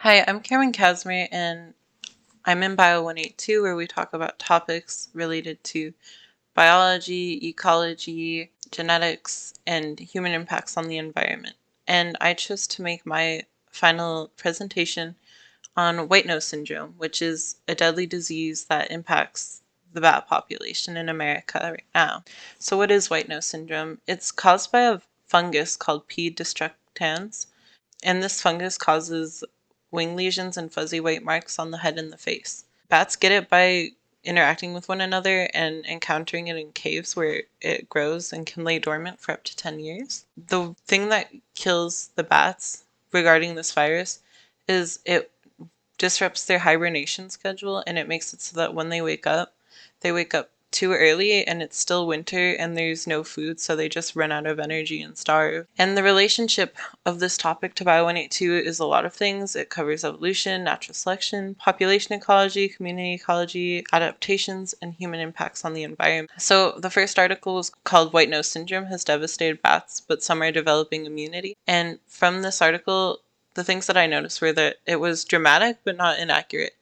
Hi, I'm Cameron Casimir, and I'm in Bio 182, where we talk about topics related to biology, ecology, genetics, and human impacts on the environment. And I chose to make my final presentation on white nose syndrome, which is a deadly disease that impacts the bat population in America right now. So, what is white nose syndrome? It's caused by a fungus called P. destructans, and this fungus causes wing lesions and fuzzy white marks on the head and the face. Bats get it by interacting with one another and encountering it in caves where it grows and can lay dormant for up to 10 years. The thing that kills the bats regarding this virus is it disrupts their hibernation schedule, and it makes it so that when they wake up too early and it's still winter and there's no food, so they just run out of energy and starve. And the relationship of this topic to Bio 182 is a lot of things. It covers evolution, natural selection, population ecology, community ecology, adaptations, and human impacts on the environment. So the first article was called White Nose Syndrome Has Devastated Bats, but Some Are Developing Immunity. And from this article, the things that I noticed were that it was dramatic but not inaccurate.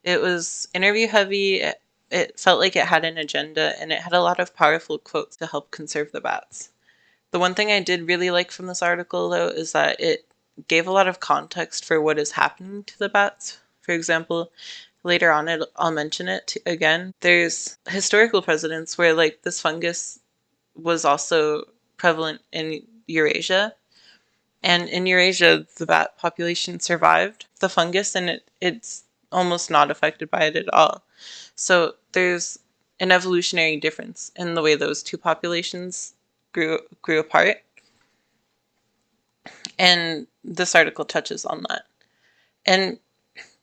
It was interview heavy. It felt like it had an agenda, and it had a lot of powerful quotes to help conserve the bats. The one thing I did really like from this article, though, is that it gave a lot of context for what is happening to the bats. For example, later on I'll mention it again. There's historical precedents where like this fungus was also prevalent in Eurasia, and in Eurasia, the bat population survived the fungus, and it's almost not affected by it at all. So there's an evolutionary difference in the way those two populations grew apart. And this article touches on that. And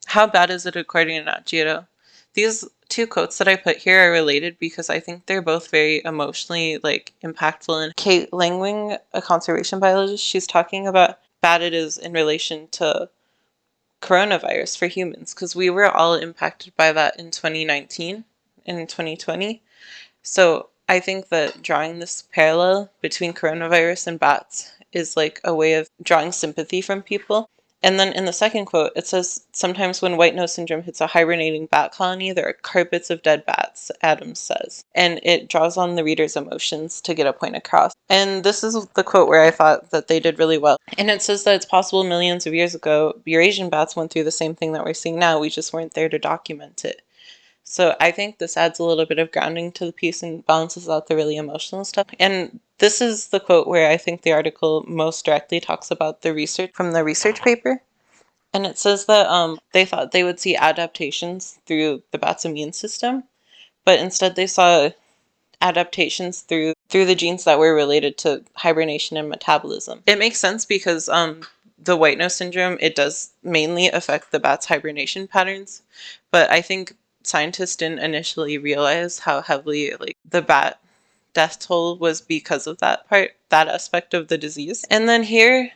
how bad is it according to Nat Geo? These two quotes that I put here are related because I think they're both very emotionally impactful. And Kate Langwing, a conservation biologist, she's talking about bad it is in relation to coronavirus for humans, because we were all impacted by that in 2019 and 2020. So I think that drawing this parallel between coronavirus and bats is like a way of drawing sympathy from people. And then in the second quote, it says, sometimes when white nose syndrome hits a hibernating bat colony, there are carpets of dead bats, Adams says. And it draws on the reader's emotions to get a point across. And this is the quote where I thought that they did really well. And it says that it's possible millions of years ago, Eurasian bats went through the same thing that we're seeing now. We just weren't there to document it. So I think this adds a little bit of grounding to the piece and balances out the really emotional stuff. And this is the quote where I think the article most directly talks about the research from the research paper. And it says that they thought they would see adaptations through the bat's immune system, but instead they saw adaptations through the genes that were related to hibernation and metabolism. It makes sense because the white nose syndrome, it does mainly affect the bat's hibernation patterns, but I think scientists didn't initially realize how heavily the bat death toll was because of that aspect of the disease. And then here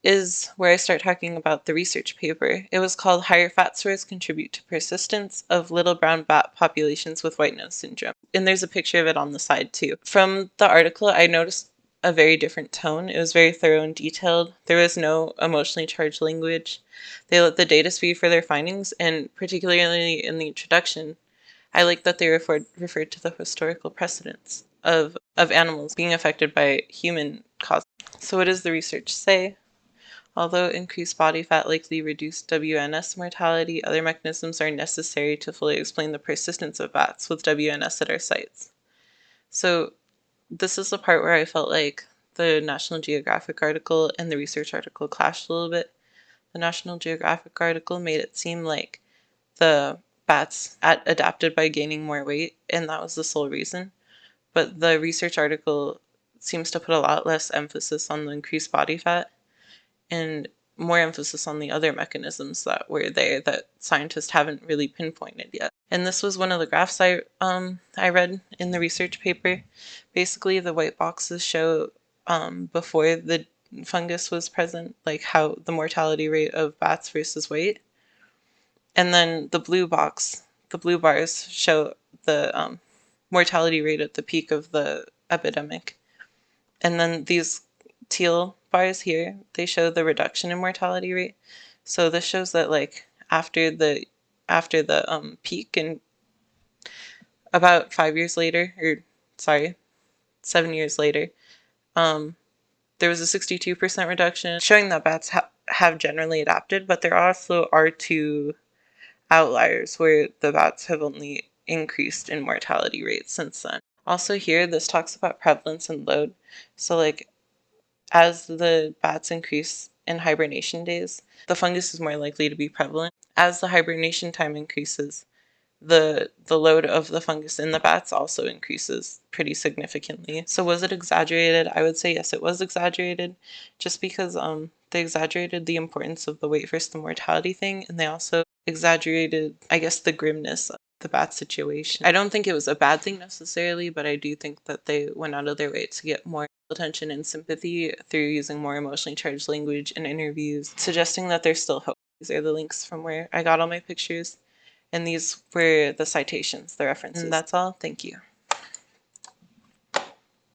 is where I start talking about the research paper. It was called Higher Fat Stores Contribute to Persistence of Little Brown Bat Populations with White Nose Syndrome. And there's a picture of it on the side too. From the article, I noticed a very different tone. It was very thorough and detailed. There was no emotionally charged language. They let the data speak for their findings, and particularly in the introduction, I like that they referred to the historical precedents of animals being affected by human causes. So what does the research say? Although increased body fat likely reduced WNS mortality, other mechanisms are necessary to fully explain the persistence of bats with WNS at our sites. So this is the part where I felt like the National Geographic article and the research article clashed a little bit. The National Geographic article made it seem like the bats adapted by gaining more weight, and that was the sole reason. But the research article seems to put a lot less emphasis on the increased body fat and more emphasis on the other mechanisms that were there that scientists haven't really pinpointed yet. And this was one of the graphs I read in the research paper. Basically, the white boxes show before the fungus was present, like how the mortality rate of bats versus weight. And then the blue bars show the mortality rate at the peak of the epidemic. And then these teal bars here, they show the reduction in mortality rate. So this shows that like after the peak, and about 5 years later, or sorry, 7 years later, um, there was a 62% reduction, showing that bats have generally adapted, but there also are two outliers where the bats have only increased in mortality rates since then. Also here, this talks about prevalence and load. So like as the bats increase in hibernation days, the fungus is more likely to be prevalent. As the hibernation time increases, the load of the fungus in the bats also increases pretty significantly. So was it exaggerated? I would say yes, it was exaggerated, just because they exaggerated the importance of the weight versus the mortality thing, and they also exaggerated, I guess, the grimness of the bat situation. I don't think it was a bad thing necessarily, but I do think that they went out of their way to get more attention and sympathy through using more emotionally charged language in interviews, suggesting that there's still hope. These are the links from where I got all my pictures. And these were the citations, the references. And that's all. Thank you.